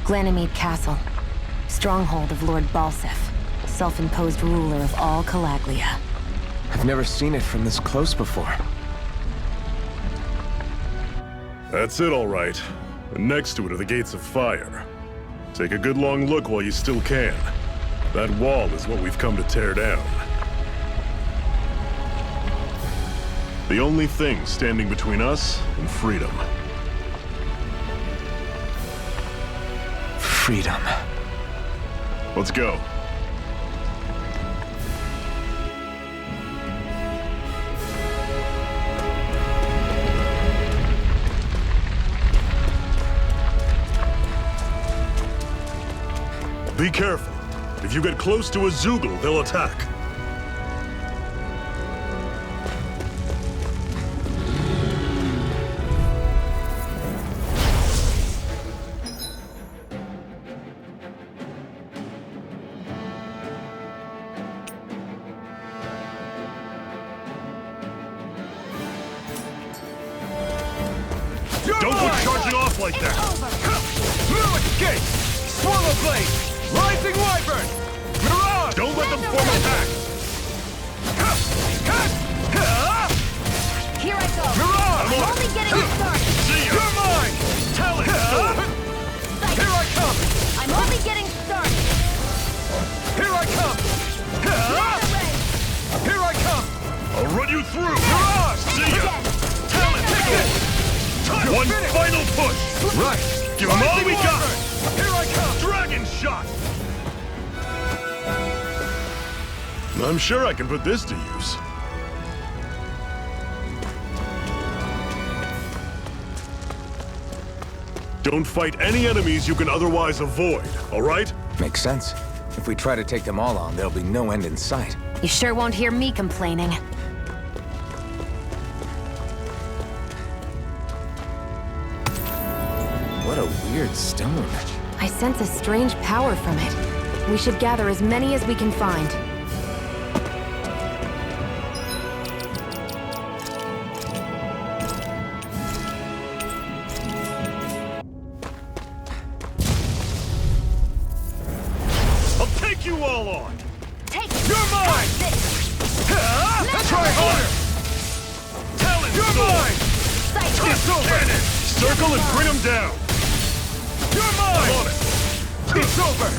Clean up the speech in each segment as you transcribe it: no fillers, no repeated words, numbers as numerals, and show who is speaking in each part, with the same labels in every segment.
Speaker 1: Glanimede Castle. Stronghold of Lord Balseph, self-imposed ruler of all Calaglia.
Speaker 2: I've never seen it from this close before.
Speaker 3: That's it, all right. And next to it are the Gates of Fire. Take a good long look while you still can. That wall is what we've come to tear down. The only thing standing between us and freedom.
Speaker 2: Freedom.
Speaker 3: Let's go. Be careful. If you get close to a Zeugle, they'll attack. Don't go charging off like that!
Speaker 4: Luic Gate! Swallow Blade! Rising Wyvern! Mirage!
Speaker 3: Don't let them form attack!
Speaker 1: Here I go!
Speaker 4: Mirage!
Speaker 1: I'm only getting started!
Speaker 3: See ya!
Speaker 4: You're mine!
Speaker 3: Tell it!
Speaker 4: Here I come!
Speaker 1: I'm only getting started!
Speaker 4: Here I come! Here I come!
Speaker 3: I'll run you through!
Speaker 4: Mirage!
Speaker 3: See ya!
Speaker 4: Tell it! Take it!
Speaker 3: One
Speaker 4: finished.
Speaker 3: final push!
Speaker 4: Right!
Speaker 3: Give 'em all we got!
Speaker 4: Wyvern! Here I come!
Speaker 3: Dragon shot! I'm sure I can put this to use. Don't fight any enemies you can otherwise avoid, all right?
Speaker 2: Makes sense. If we try to take them all on, there'll be no end in sight.
Speaker 1: You sure won't hear me complaining.
Speaker 2: What a weird stone.
Speaker 1: I sense a strange power from it. We should gather as many as we can find.
Speaker 3: I'll take you all on!
Speaker 1: Take
Speaker 4: You're mine! Try harder!
Speaker 3: Talon
Speaker 4: You're
Speaker 3: sword!
Speaker 4: mine! It's over!
Speaker 3: Cannon! Circle and bring them down!
Speaker 4: You're
Speaker 3: I'm
Speaker 4: mine!
Speaker 3: on it!
Speaker 4: It's over!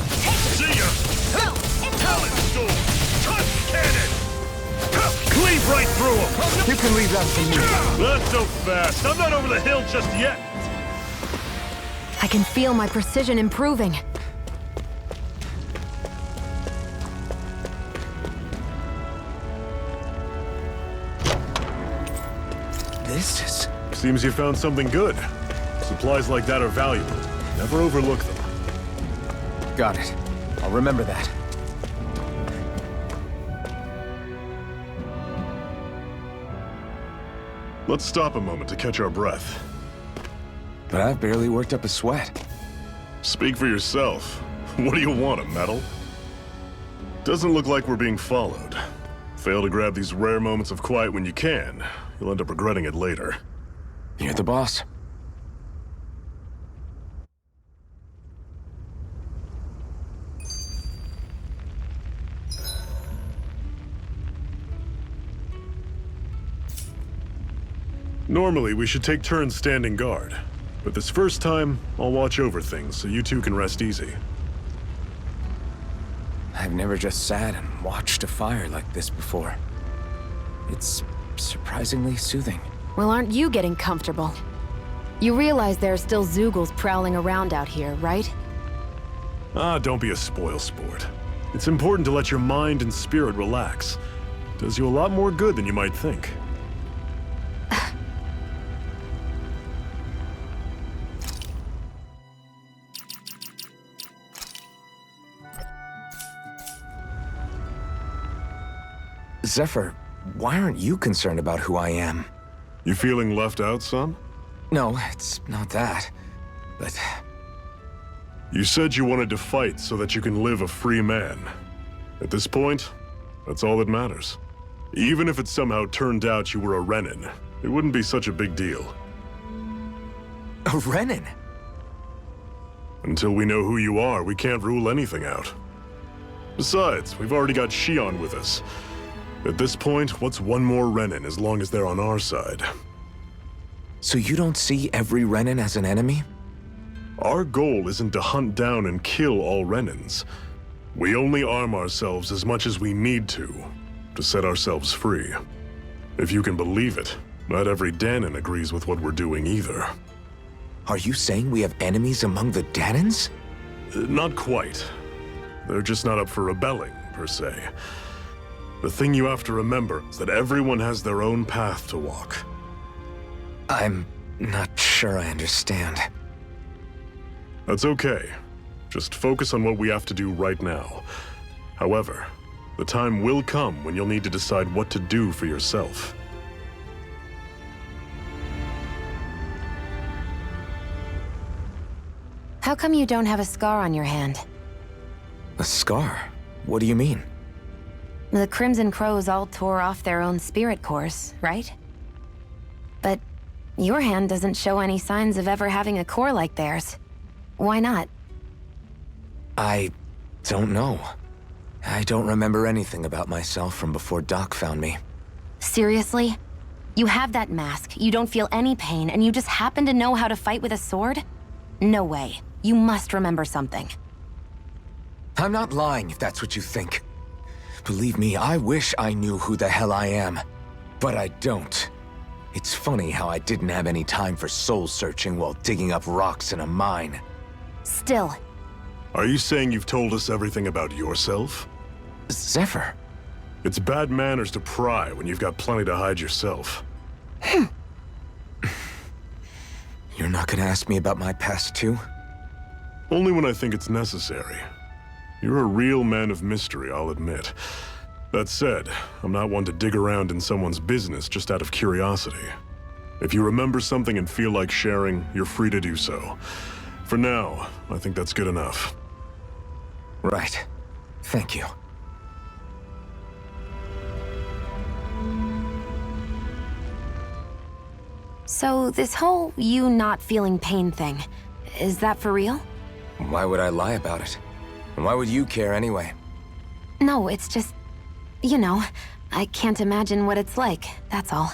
Speaker 3: See ya! Talon sword! Touch cannon! Cleave right through them!
Speaker 2: You can leave that to me.
Speaker 3: Not so fast! I'm not over the hill just yet!
Speaker 1: I can feel my precision improving.
Speaker 2: This is...
Speaker 3: Seems you found something good. Supplies like that are valuable. Never overlook them.
Speaker 2: Got it. I'll remember that.
Speaker 3: Let's stop a moment to catch our breath.
Speaker 2: But I've barely worked up a sweat.
Speaker 3: Speak for yourself. What do you want, a medal? Doesn't look like we're being followed. Fail to grab these rare moments of quiet when you can. You'll end up regretting it later.
Speaker 2: You're the boss.
Speaker 3: Normally, we should take turns standing guard. But this first time, I'll watch over things so you two can rest easy.
Speaker 2: I've never just sat and watched a fire like this before. It's surprisingly soothing.
Speaker 1: Well, aren't you getting comfortable? You realize there are still Zeugles prowling around out here, right?
Speaker 3: Ah, don't be a spoilsport. It's important to let your mind and spirit relax. Does you a lot more good than you might think.
Speaker 2: Zephyr, why aren't you concerned about who I am?
Speaker 3: You feeling left out, son?
Speaker 2: No, it's not that. But
Speaker 3: You said you wanted to fight so that you can live a free man. At this point, that's all that matters. Even if it somehow turned out you were a Renin, it wouldn't be such a big deal.
Speaker 2: a Renin?
Speaker 3: Until we know who you are, we can't rule anything out. Besides, we've already got Shion with us. At this point, what's one more Renin as long as they're on our side?
Speaker 2: So you don't see every Renin as an enemy?
Speaker 3: Our goal isn't to hunt down and kill all Renins. We only arm ourselves as much as we need to set ourselves free. If you can believe it, not every Danon agrees with what we're doing either.
Speaker 2: Are you saying we have enemies among the Danons?
Speaker 3: Not quite. They're just not up for rebelling, per se. The thing you have to remember is that everyone has their own path to walk.
Speaker 2: I'm not sure I understand.
Speaker 3: That's okay. Just focus on what we have to do right now. However, the time will come when you'll need to decide what to do for yourself.
Speaker 1: How come you don't have a scar on your hand?
Speaker 2: A scar? What do you mean?
Speaker 1: The Crimson Crows all tore off their own spirit cores, right? But your hand doesn't show any signs of ever having a core like theirs. Why not?
Speaker 2: I don't know. I don't remember anything about myself from before Doc found me.
Speaker 1: Seriously? You have that mask, you don't feel any pain, and you just happen to know how to fight with a sword? No way. You must remember something.
Speaker 2: I'm not lying if that's what you think. Believe me, I wish I knew who the hell I am. But I don't. It's funny how I didn't have any time for soul searching while digging up rocks in a mine.
Speaker 1: Still.
Speaker 3: Are you saying you've told us everything about yourself?
Speaker 2: Zephyr?
Speaker 3: It's bad manners to pry when you've got plenty to hide yourself.
Speaker 2: You're not gonna ask me about my past too?
Speaker 3: Only when I think it's necessary. You're a real man of mystery, I'll admit. That said, I'm not one to dig around in someone's business just out of curiosity. If you remember something and feel like sharing, you're free to do so. For now, I think that's good enough.
Speaker 2: Right. Thank you.
Speaker 1: So this whole you not feeling pain thing, is that for real?
Speaker 2: Why would I lie about it? And why would you care anyway?
Speaker 1: No, it's just, you know, I can't imagine what it's like, that's all.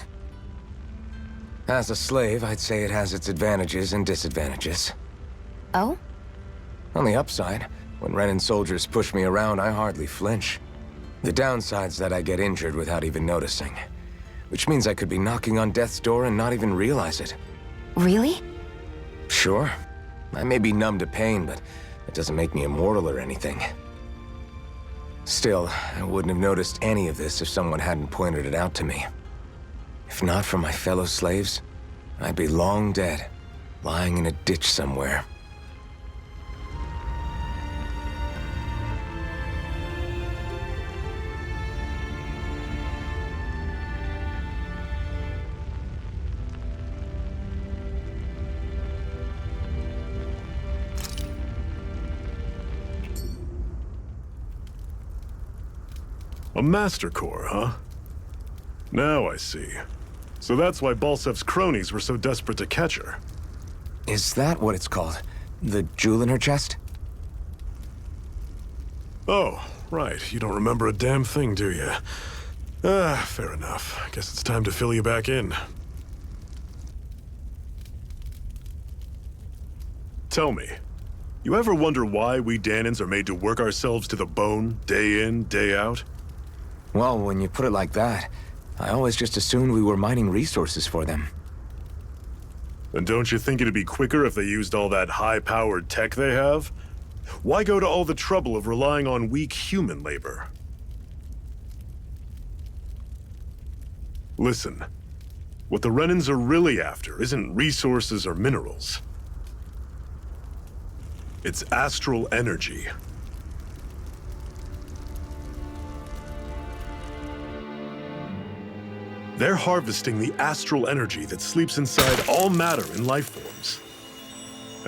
Speaker 2: As a slave, I'd say it has its advantages and disadvantages.
Speaker 1: Oh?
Speaker 2: On the upside, when Renin soldiers push me around, I hardly flinch. The downside's that I get injured without even noticing. Which means I could be knocking on death's door and not even realize it.
Speaker 1: Really?
Speaker 2: Sure. I may be numb to pain, but it doesn't make me immortal or anything. Still, I wouldn't have noticed any of this if someone hadn't pointed it out to me. If not for my fellow slaves, I'd be long dead, lying in a ditch somewhere.
Speaker 3: A Master Core, huh? Now I see. So that's why Balsef's cronies were so desperate to catch her.
Speaker 2: Is that what it's called? The jewel in her chest?
Speaker 3: Oh, right. You don't remember a damn thing, do you? Fair enough. I guess it's time to fill you back in. Tell me, you ever wonder why we Danons are made to work ourselves to the bone, day in, day out?
Speaker 2: Well, when you put it like that, I always just assumed we were mining resources for them.
Speaker 3: And don't you think it'd be quicker if they used all that high-powered tech they have? Why go to all the trouble of relying on weak human labor? Listen, what the Renins are really after isn't resources or minerals. It's astral energy. They're harvesting the astral energy that sleeps inside all matter in life forms.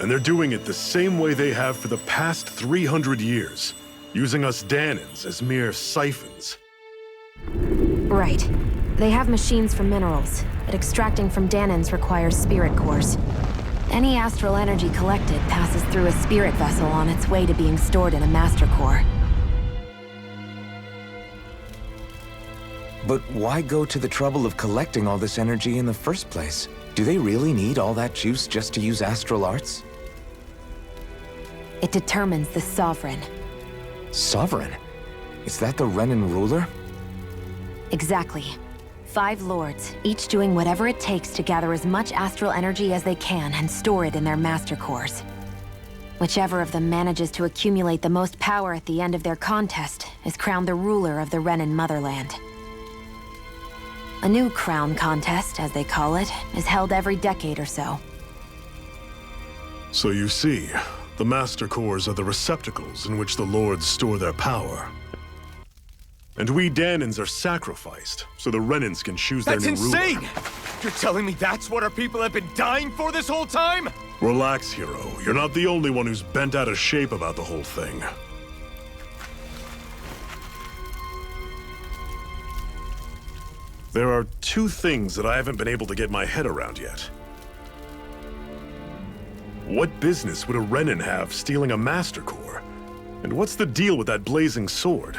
Speaker 3: And they're doing it the same way they have for the past 300 years, using us Danons as mere siphons.
Speaker 1: Right. They have machines for minerals, but extracting from Danons requires spirit cores. Any astral energy collected passes through a spirit vessel on its way to being stored in a master core.
Speaker 2: But why go to the trouble of collecting all this energy in the first place? Do they really need all that juice just to use astral arts?
Speaker 1: It determines the Sovereign.
Speaker 2: Sovereign? Is that the Renan ruler?
Speaker 1: Exactly. 5 lords, each doing whatever it takes to gather as much astral energy as they can and store it in their master cores. Whichever of them manages to accumulate the most power at the end of their contest is crowned the ruler of the Renan motherland. A new crown contest, as they call it, is held every decade or so.
Speaker 3: So you see, the Master Cores are the receptacles in which the Lords store their power. And we Dahnans are sacrificed, so the Renans can choose their new ruler.
Speaker 4: That's insane! You're telling me that's what our people have been dying for this whole time?
Speaker 3: Relax, hero. You're not the only one who's bent out of shape about the whole thing. There are 2 things that I haven't been able to get my head around yet. What business would a Renan have stealing a Master Core? And what's the deal with that blazing sword?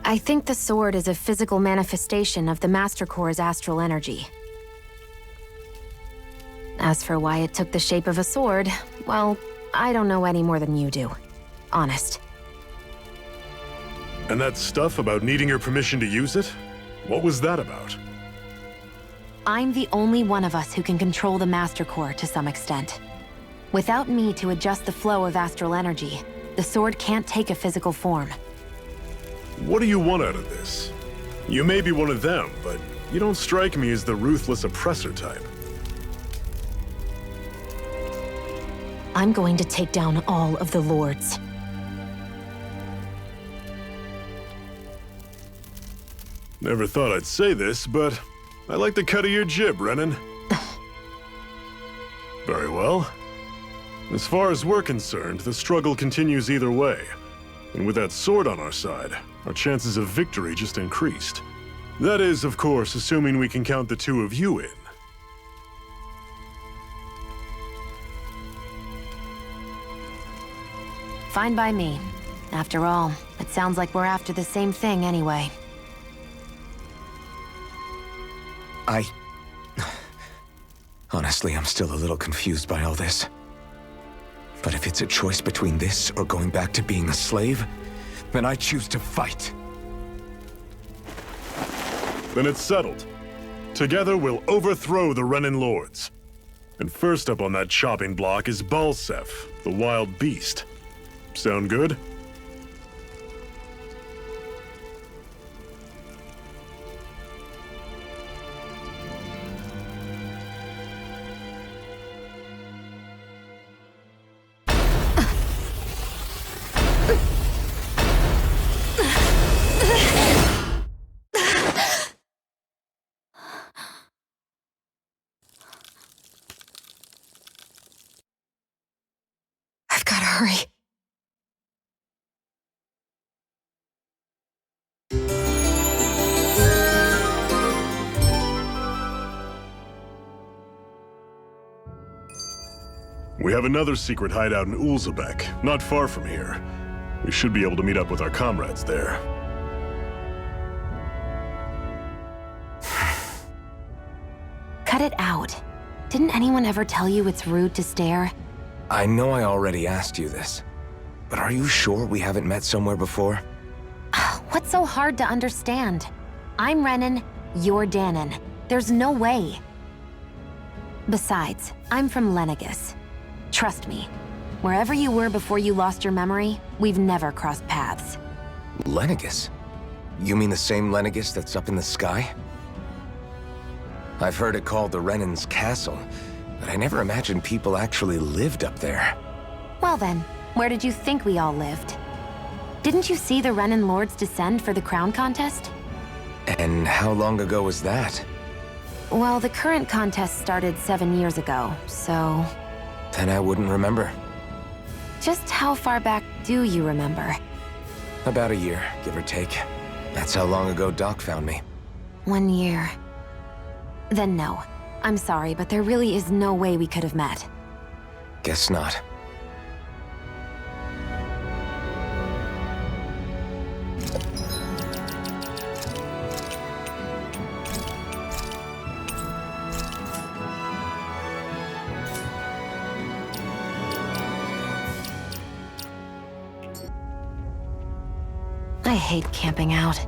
Speaker 1: I think the sword is a physical manifestation of the Master Core's astral energy. As for why it took the shape of a sword, well, I don't know any more than you do. Honest.
Speaker 3: And that stuff about needing your permission to use it? What was that about?
Speaker 1: I'm the only one of us who can control the Master Core to some extent. Without me to adjust the flow of astral energy, the sword can't take a physical form.
Speaker 3: What do you want out of this? You may be one of them, but you don't strike me as the ruthless oppressor type.
Speaker 1: I'm going to take down all of the lords.
Speaker 3: Never thought I'd say this, but I like the cut of your jib, Renan. Very well. As far as we're concerned, the struggle continues either way. And with that sword on our side, our chances of victory just increased. That is, of course, assuming we can count the 2 of you in.
Speaker 1: Fine by me. After all, it sounds like we're after the same thing anyway.
Speaker 2: Honestly, I'm still a little confused by all this. But if it's a choice between this or going back to being a slave, then I choose to fight.
Speaker 3: Then it's settled. Together we'll overthrow the Renan Lords. And first up on that chopping block is Balseph, the wild beast. Sound good?
Speaker 1: I've gotta hurry.
Speaker 3: We have another secret hideout in Ulzebek, not far from here. We should be able to meet up with our comrades there.
Speaker 1: Cut it out. Didn't anyone ever tell you it's rude to stare?
Speaker 2: I know I already asked you this, but are you sure we haven't met somewhere before?
Speaker 1: What's so hard to understand? I'm Renan, you're Dahnan. There's no way. Besides, I'm from Lenegis. Trust me, wherever you were before you lost your memory, we've never crossed paths.
Speaker 2: Lenegis? You mean the same Lenegis that's up in the sky? I've heard it called the Renan's Castle, but I never imagined people actually lived up there.
Speaker 1: Well then, where did you think we all lived? Didn't you see the Renan Lords descend for the crown contest?
Speaker 2: And how long ago was that?
Speaker 1: Well, the current contest started 7 years ago, so...
Speaker 2: Then I wouldn't remember.
Speaker 1: Just how far back do you remember?
Speaker 2: About a year, give or take. That's how long ago Doc found me.
Speaker 1: 1 year. Then no. I'm sorry, but there really is no way we could have met.
Speaker 2: Guess not.
Speaker 1: I hate camping out.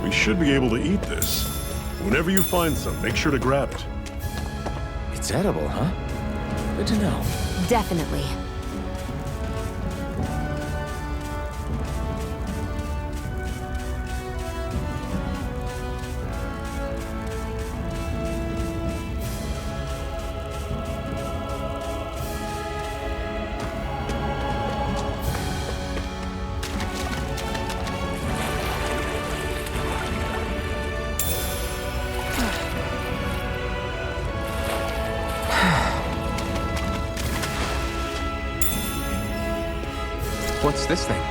Speaker 3: We should be able to eat this. Whenever you find some, make sure to grab it.
Speaker 2: It's edible, huh? Good to know.
Speaker 1: Definitely.
Speaker 2: What's this thing?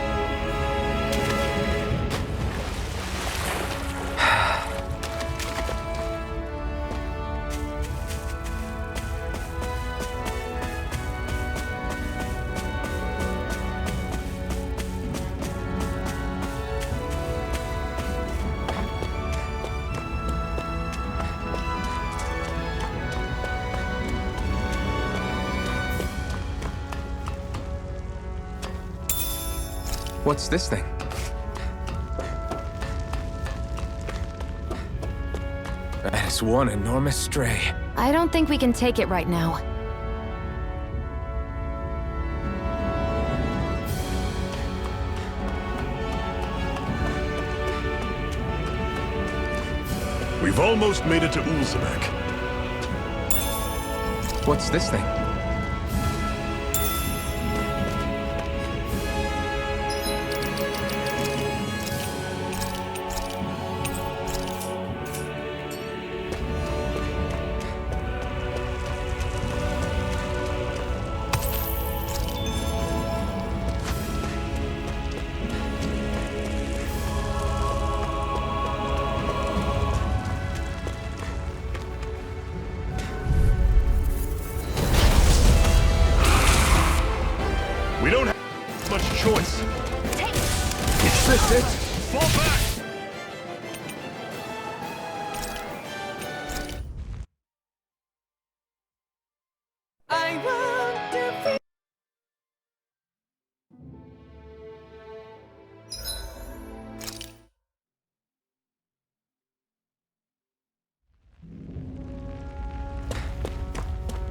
Speaker 2: What's this thing? That is one enormous stray.
Speaker 1: I don't think we can take it right now.
Speaker 3: We've almost made it to Ulzebek.
Speaker 2: What's this thing?
Speaker 3: We don't have much choice.
Speaker 2: Is this it?
Speaker 3: Fall back!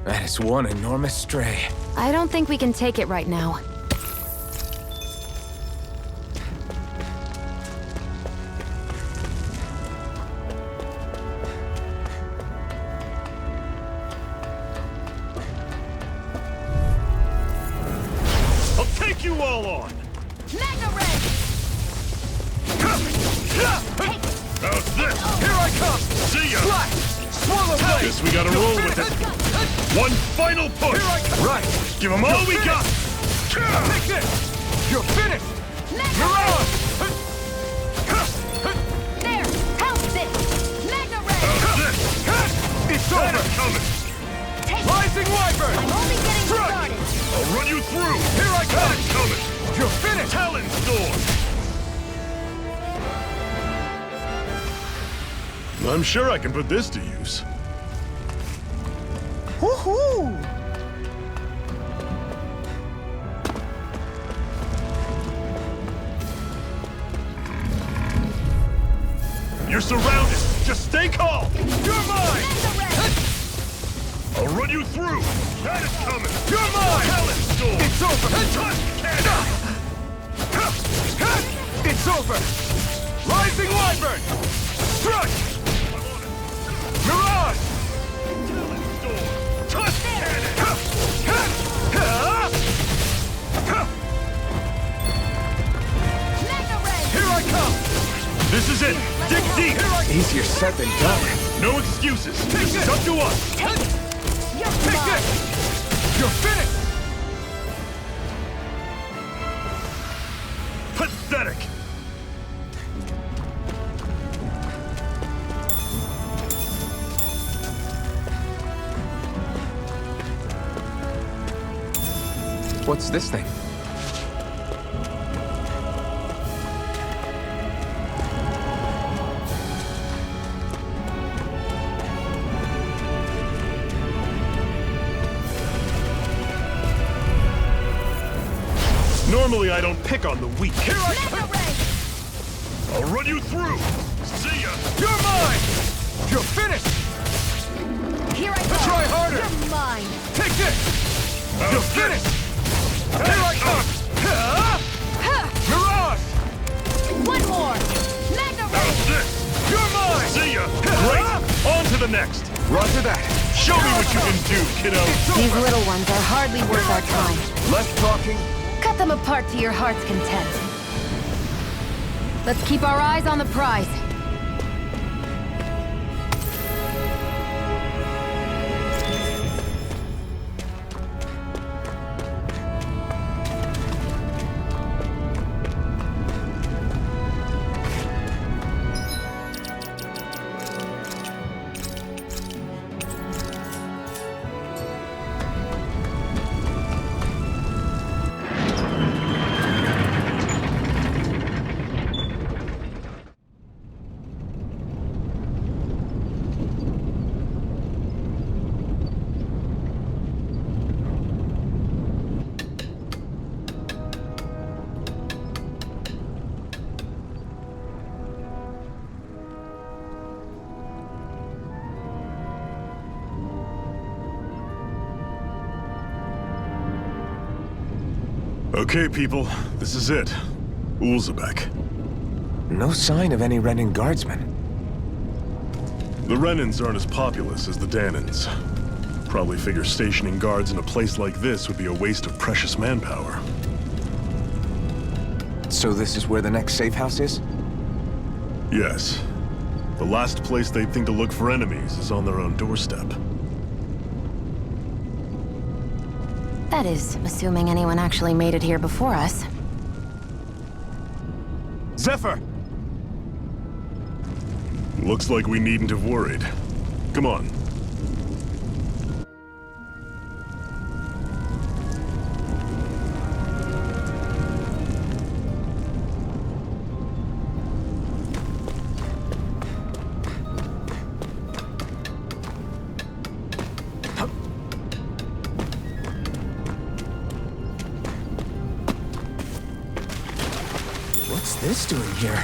Speaker 2: That is one enormous stray.
Speaker 1: I don't think we can take it right now.
Speaker 3: I'll take you all on!
Speaker 5: Magna Red!
Speaker 3: How's this?
Speaker 4: Here I come!
Speaker 3: See ya!
Speaker 4: Flash! Swallow blade!
Speaker 3: Guess we gotta roll with it. One final push!
Speaker 4: Here I come! Right!
Speaker 3: Give them all we got!
Speaker 4: Take this! You're finished!
Speaker 5: Magna
Speaker 4: Mirage!
Speaker 5: There! Help this! Magna Red!
Speaker 3: How's this?
Speaker 4: It's
Speaker 3: That
Speaker 4: over!
Speaker 3: is coming!
Speaker 5: Take it!
Speaker 4: Rising Wyvern!
Speaker 5: I'm only getting
Speaker 4: Strike!
Speaker 5: started!
Speaker 3: I'll run you through!
Speaker 4: Here I come!
Speaker 3: That's coming!
Speaker 4: You're finished!
Speaker 3: Talon Storm! I'm sure I can put this to use.
Speaker 4: Woohoo!
Speaker 3: You're surrounded! Just stay calm!
Speaker 4: You're mine!
Speaker 5: Magna Red!
Speaker 3: I'll run you through! That is coming!
Speaker 4: You're mine!
Speaker 3: Talon Storm!
Speaker 4: It's over!
Speaker 3: Touch cannon!
Speaker 4: It's over! Rising Wyvern! Strike! Mirage!
Speaker 3: Talon Storm! Touch cannon! This is it! Dig deep!
Speaker 2: Easier said than done.
Speaker 3: No excuses! This is up to us!
Speaker 5: You're
Speaker 4: Take
Speaker 5: mine.
Speaker 4: this! You're finished!
Speaker 3: Pathetic!
Speaker 2: What's this thing?
Speaker 3: Normally I don't pick on the weak.
Speaker 5: Mega Ray.
Speaker 3: I'll run you through! See ya!
Speaker 4: You're mine! You're finished!
Speaker 5: Here I go.
Speaker 4: Try harder.
Speaker 5: You're mine.
Speaker 4: Take this! You're finished! Here I come! Mirage!
Speaker 5: One more. Mega Ray.
Speaker 3: How's this?
Speaker 4: You're mine!
Speaker 3: See ya! Great! On to the next!
Speaker 2: Roger that.
Speaker 3: Show me what you can do, kiddo!
Speaker 1: These little ones are hardly worth our time.
Speaker 2: Less talking.
Speaker 1: Cut them apart to your heart's content. Let's keep our eyes on the prize.
Speaker 3: Okay, people, this is it. Ulzebek.
Speaker 2: No sign of any Renan guardsmen.
Speaker 3: The Renans aren't as populous as the Danans. Probably figure stationing guards in a place like this would be a waste of precious manpower.
Speaker 2: So this is where the next safe house is?
Speaker 3: Yes. The last place they'd think to look for enemies is on their own doorstep.
Speaker 1: That is, assuming anyone actually made it here before us.
Speaker 4: Zephyr!
Speaker 3: Looks like we needn't have worried. Come on.
Speaker 2: What's this doing here?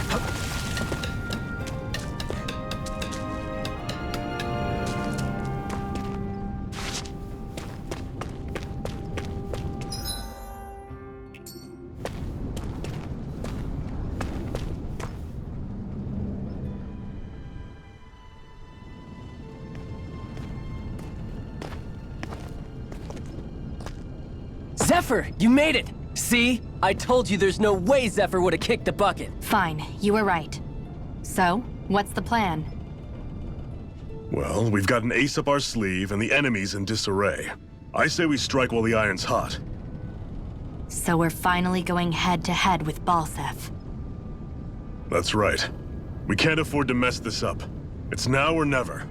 Speaker 6: Zephyr, you made it! See? I told you there's no way Zephyr would have kicked the bucket.
Speaker 1: Fine, you were right. So, what's the plan?
Speaker 3: Well, we've got an ace up our sleeve and the enemy's in disarray. I say we strike while the iron's hot.
Speaker 1: So we're finally going head-to-head with Balseph.
Speaker 3: That's right. We can't afford to mess this up. It's now or never.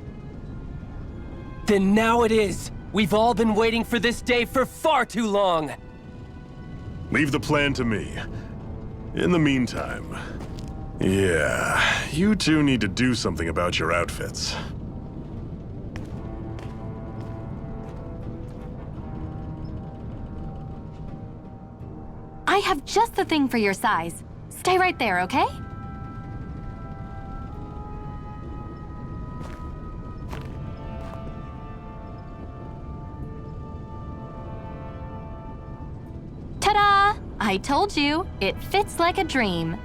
Speaker 6: Then now it is! We've all been waiting for this day for far too long!
Speaker 3: Leave the plan to me. In the meantime... yeah, you two need to do something about your outfits.
Speaker 1: I have just the thing for your size. Stay right there, okay? Ta-da! I told you, it fits like a dream.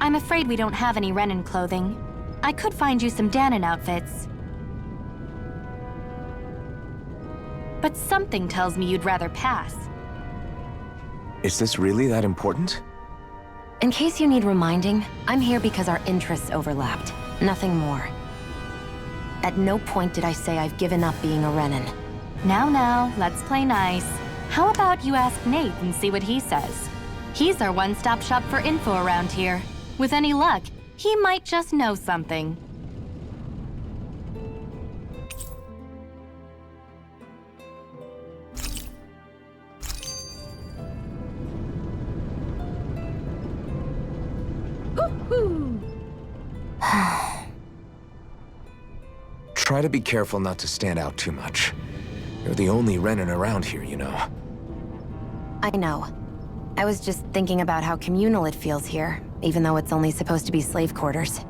Speaker 1: I'm afraid we don't have any Renan clothing. I could find you some Danan outfits. But something tells me you'd rather pass.
Speaker 2: Is this really that important?
Speaker 1: In case you need reminding, I'm here because our interests overlapped. Nothing more. At no point did I say I've given up being a Renan.
Speaker 7: Now, let's play nice. How about you ask Nate and see what he says? He's our one-stop shop for info around here. With any luck, he might just know something.
Speaker 2: Try to be careful not to stand out too much. You're the only Renan around here, you know.
Speaker 1: I know. I was just thinking about how communal it feels here, even though it's only supposed to be slave quarters.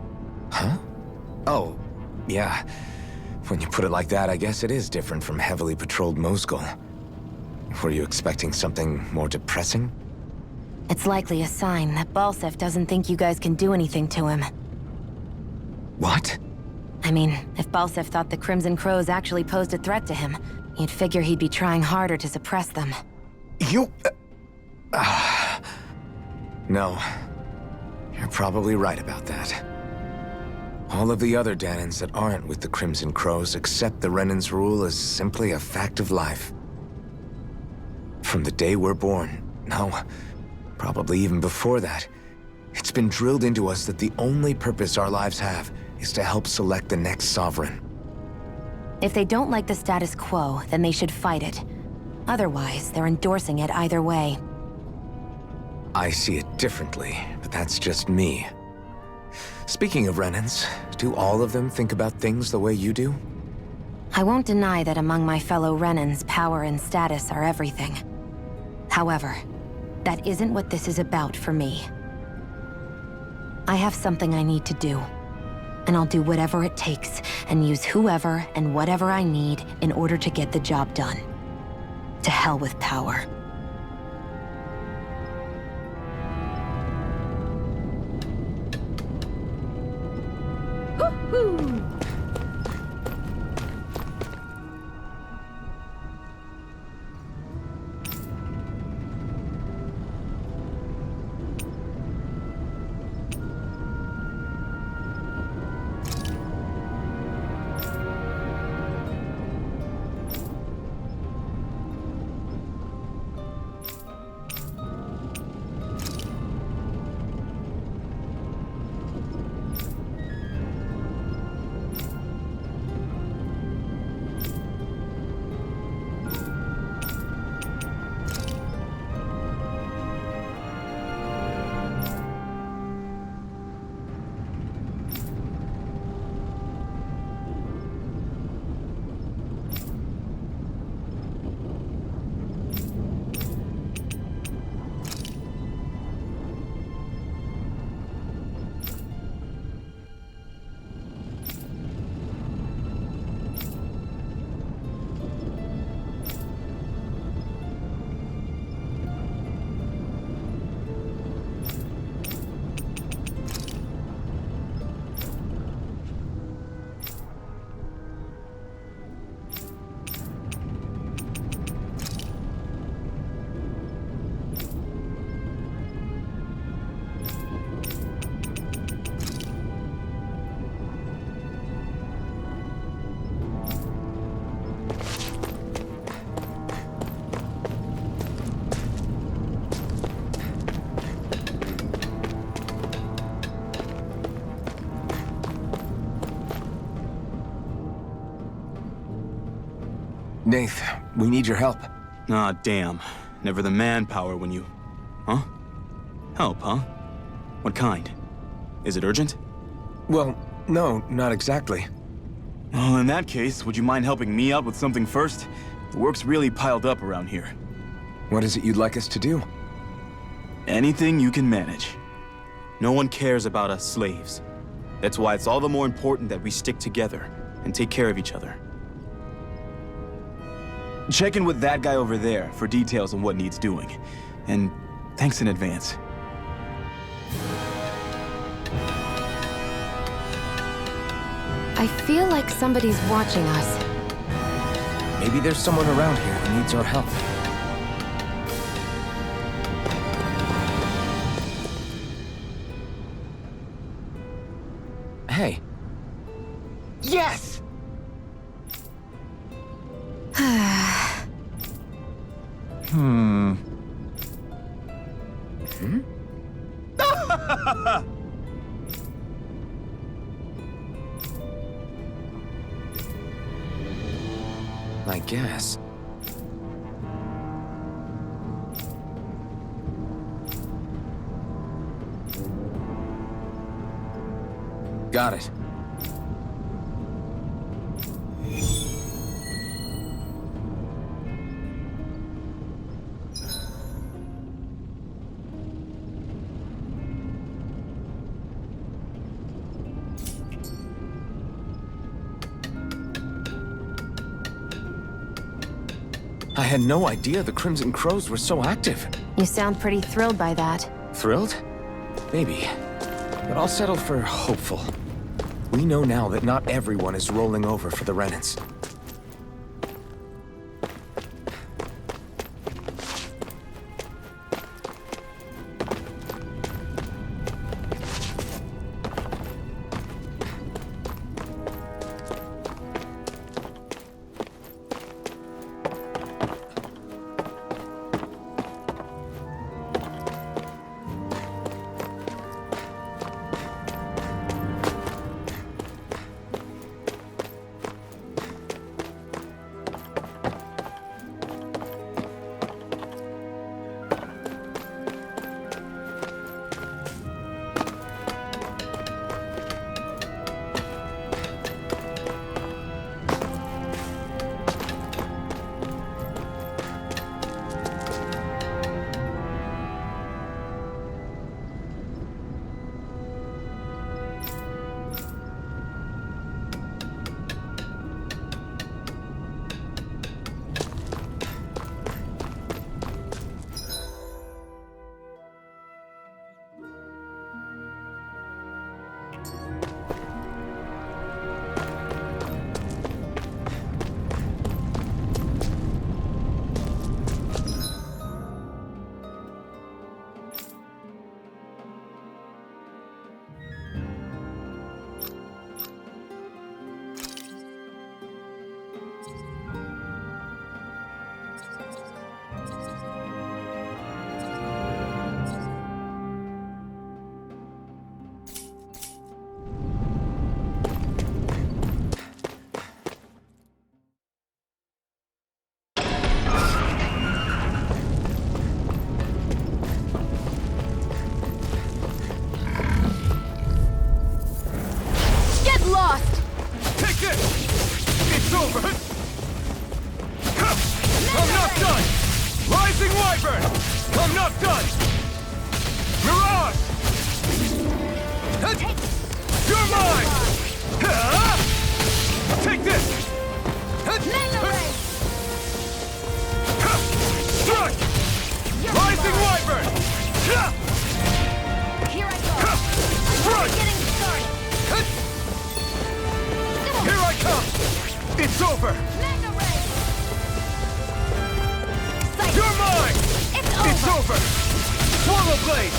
Speaker 2: Huh? Oh, yeah. When you put it like that, I guess it is different from heavily patrolled Mosgul. Were you expecting something more depressing?
Speaker 1: It's likely a sign that Balsef doesn't think you guys can do anything to him.
Speaker 2: What?
Speaker 1: I mean, if Balsef thought the Crimson Crows actually posed a threat to him, you'd figure he'd be trying harder to suppress them.
Speaker 2: You... No. You're probably right about that. All of the other Danans that aren't with the Crimson Crows accept the Renan's rule as simply a fact of life. From the day we're born, no, probably even before that, it's been drilled into us that the only purpose our lives have is to help select the next sovereign.
Speaker 1: If they don't like the status quo, then they should fight it. Otherwise, they're endorsing it either way.
Speaker 2: I see it differently, but that's just me. Speaking of Renans, do all of them think about things the way you do?
Speaker 1: I won't deny that among my fellow Renans, power and status are everything. However, that isn't what this is about for me. I have something I need to do. And I'll do whatever it takes, and use whoever and whatever I need in order to get the job done. To hell with power.
Speaker 2: Nath, we need your help.
Speaker 8: Ah, damn. Never the manpower when you... Huh? Help, huh? What kind? Is it urgent?
Speaker 2: Well, no, not exactly.
Speaker 8: Well, in that case, would you mind helping me out with something first? The work's really piled up around here.
Speaker 2: What is it you'd like us to do?
Speaker 8: Anything you can manage. No one cares about us slaves. That's why it's all the more important that we stick together and take care of each other. Check in with that guy over there for details on what needs doing. And thanks in advance.
Speaker 1: I feel like somebody's watching us.
Speaker 2: Maybe there's someone around here who needs our help. I guess. Got it. I had no idea the Crimson Crows were so active.
Speaker 1: You sound pretty thrilled by that.
Speaker 2: Thrilled? Maybe. But I'll settle for hopeful. We know now that not everyone is rolling over for the Renans.
Speaker 4: It's over!
Speaker 5: Mega Ray! Sight.
Speaker 4: You're mine! It's over! Swallow Blade!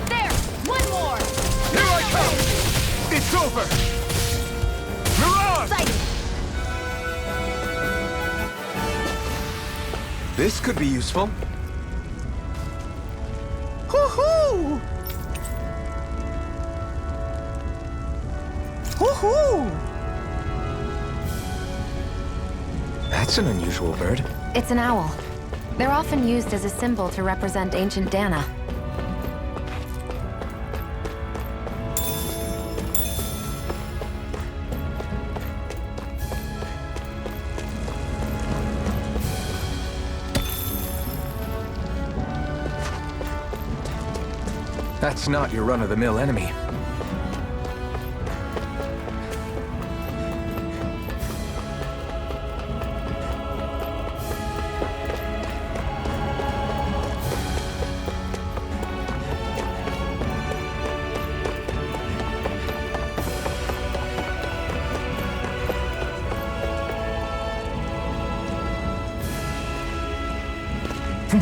Speaker 5: There! One more!
Speaker 4: Here I come! It's over! Mirage!
Speaker 5: Sight.
Speaker 2: This could be useful. Hoo-hoo! Woohoo! That's an unusual bird.
Speaker 1: It's an owl. They're often used as a symbol to represent ancient Dana.
Speaker 2: That's not your run-of-the-mill enemy.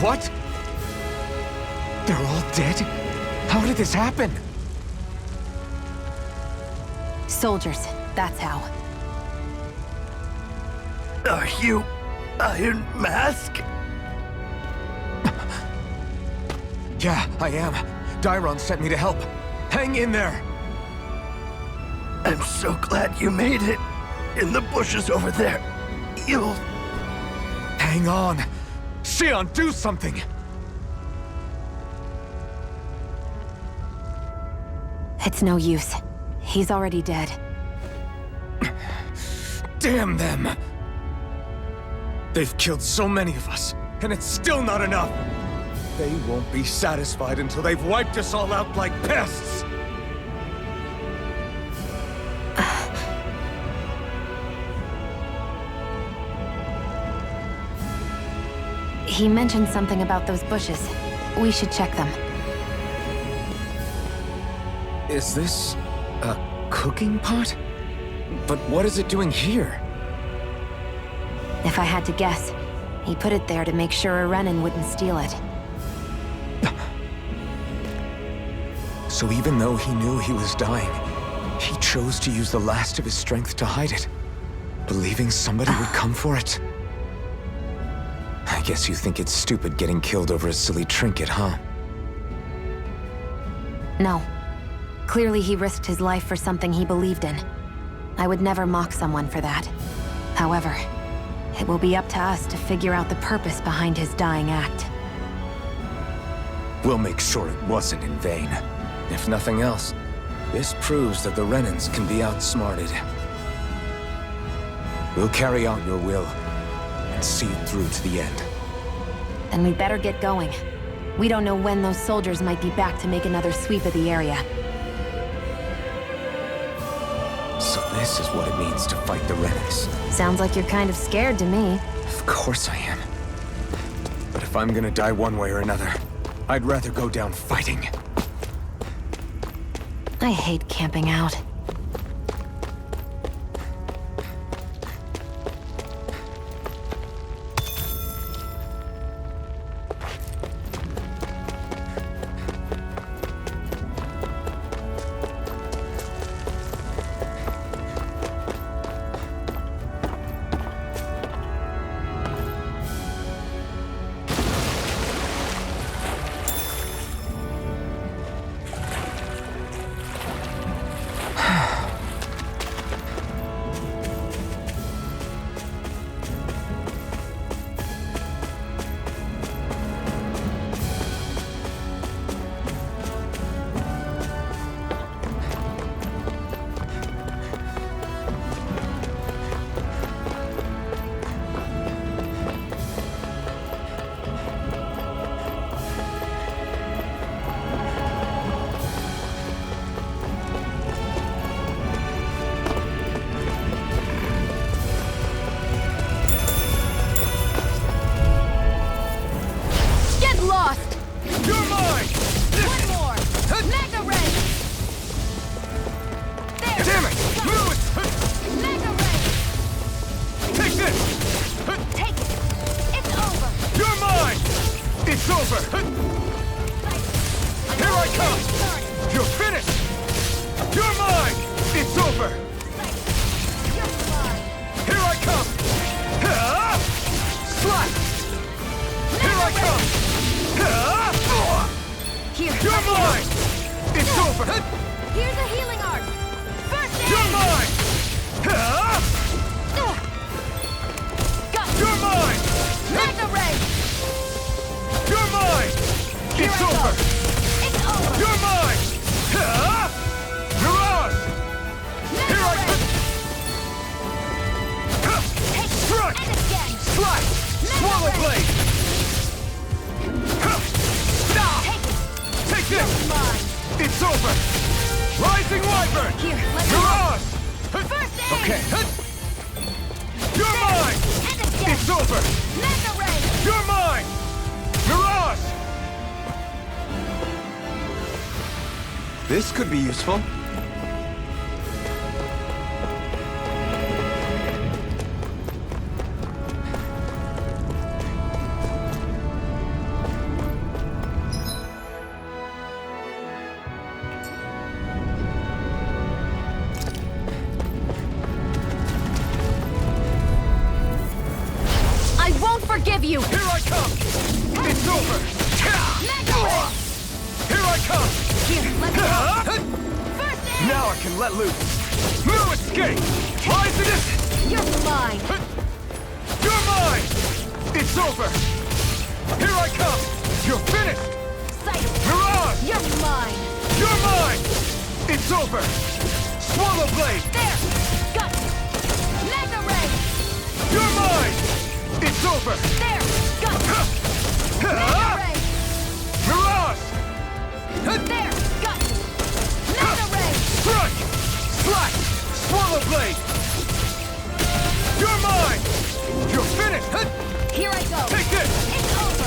Speaker 2: What? They're all dead? How did this happen?
Speaker 1: Soldiers, that's how.
Speaker 2: You...
Speaker 4: Iron Mask?
Speaker 2: Yeah, I am. Dairon sent me to help. Hang in there!
Speaker 4: I'm so glad you made it. In the bushes over there. You'll...
Speaker 2: Hang on! Xion, do something!
Speaker 1: It's no use. He's already dead.
Speaker 2: Damn them! They've killed so many of us, and it's still not enough! They won't be satisfied until they've wiped us all out like pests!
Speaker 1: He mentioned something about those bushes. We should check them.
Speaker 2: Is this a cooking pot? But what is it doing here?
Speaker 1: If I had to guess, he put it there to make sure a Renan wouldn't steal it.
Speaker 2: So even though he knew he was dying, he chose to use the last of his strength to hide it, believing somebody would come for it. I guess you think it's stupid getting killed over a silly trinket, huh?
Speaker 1: No. Clearly he risked his life for something he believed in. I would never mock someone for that. However, it will be up to us to figure out the purpose behind his dying act.
Speaker 2: We'll make sure it wasn't in vain. If nothing else, this proves that the Renans can be outsmarted. We'll carry out your will, and see it through to the end.
Speaker 1: Then we'd better get going. We don't know when those soldiers might be back to make another sweep of the area.
Speaker 2: So this is what it means to fight the Renans.
Speaker 1: Sounds like you're kind of scared to me.
Speaker 2: Of course I am. But if I'm gonna die one way or another, I'd rather go down fighting.
Speaker 1: I hate camping out.
Speaker 8: This could be useful.
Speaker 5: I
Speaker 1: forgive you!
Speaker 2: Here I come! It's over!
Speaker 5: Mega Ray!
Speaker 2: Here I come!
Speaker 1: Here, let's go!
Speaker 5: First aid!
Speaker 2: Now I can let loose! No escape! Poisonous!
Speaker 1: You're mine!
Speaker 2: You're mine! It's over! Here I come! You're finished!
Speaker 1: Sight!
Speaker 2: Mirage!
Speaker 1: You're mine!
Speaker 2: You're mine! It's over! Swallow Blade!
Speaker 1: There! Got you!
Speaker 5: Mega Ray!
Speaker 2: You're mine! It's over!
Speaker 1: There! Got you!
Speaker 5: Mega Ray!
Speaker 2: Mirage!
Speaker 1: There! Got you!
Speaker 5: Mega Ray!
Speaker 2: Strike! Slash! Swallow Blade! You're mine! You're finished!
Speaker 1: Here I go!
Speaker 2: Take this!
Speaker 1: It's over!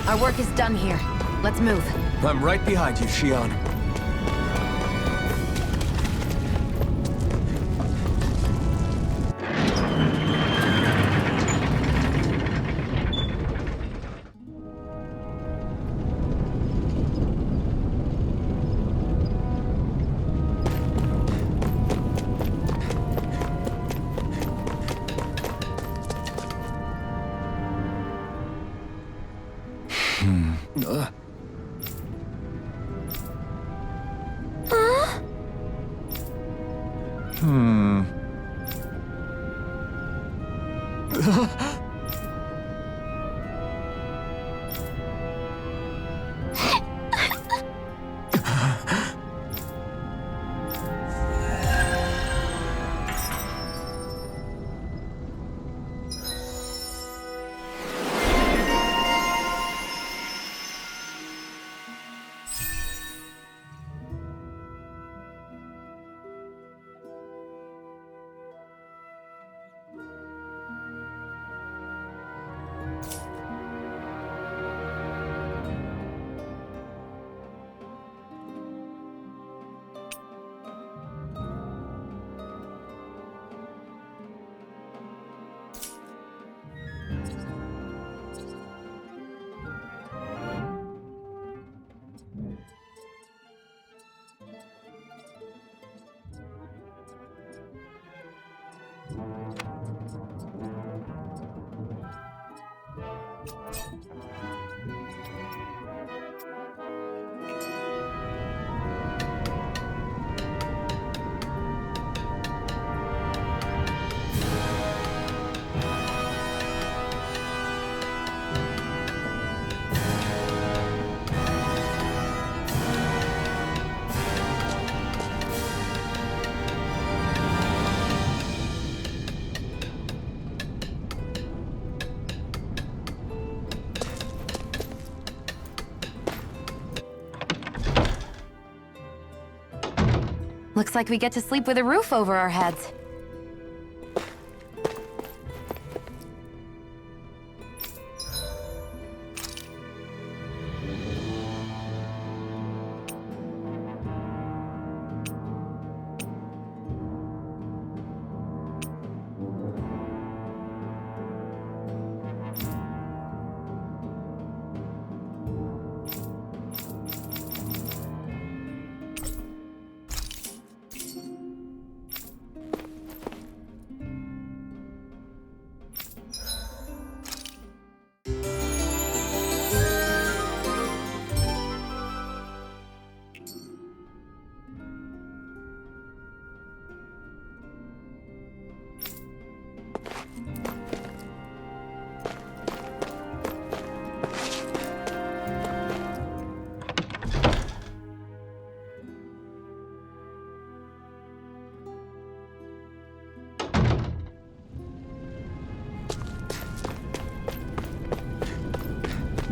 Speaker 1: Our work is done here. Let's move.
Speaker 2: I'm right behind you, Shion.
Speaker 1: Looks like we get to sleep with a roof over our heads.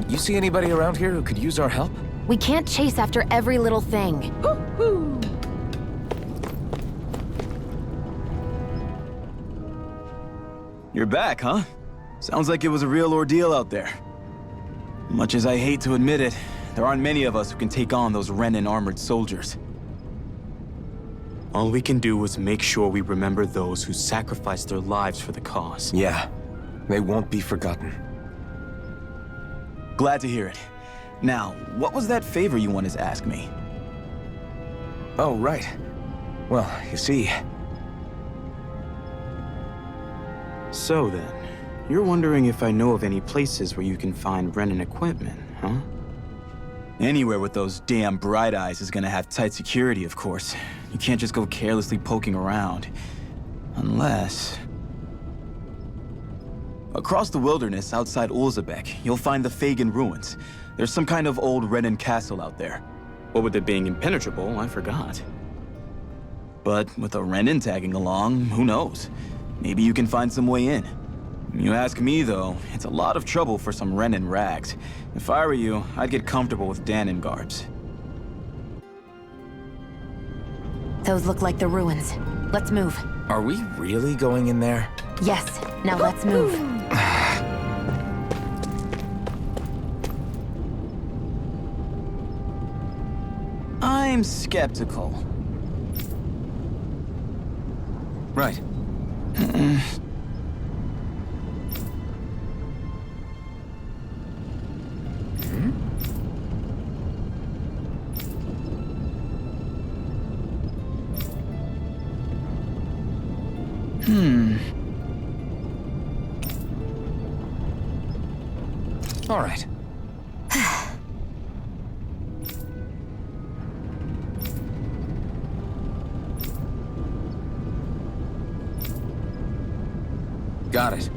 Speaker 2: You see anybody around here who could use our help?
Speaker 1: We can't chase after every little thing.
Speaker 8: You're back, huh? Sounds like it was a real ordeal out there. Much as I hate to admit it, there aren't many of us who can take on those Renan armored soldiers. All we can do is make sure we remember those who sacrificed their lives for the cause.
Speaker 2: Yeah, they won't be forgotten.
Speaker 8: Glad to hear it. Now, what was that favor you wanted to ask me?
Speaker 2: Oh, right. Well, you see,
Speaker 8: So then, you're wondering if I know of any places where you can find Renan equipment, huh? Anywhere with those damn bright eyes is gonna have tight security, of course. You can't just go carelessly poking around. Unless... Across the wilderness outside Ulzebek, you'll find the Fagin ruins. There's some kind of old Renan castle out there. What with it being impenetrable, I forgot. But with a Renan tagging along, who knows? Maybe you can find some way in. You ask me, though, it's a lot of trouble for some Renan rags. If I were you, I'd get comfortable with Danon garbs.
Speaker 1: Those look like the ruins. Let's move.
Speaker 2: Are we really going in there?
Speaker 1: Yes, now let's move.
Speaker 8: I'm skeptical.
Speaker 2: Right. All right. Got it.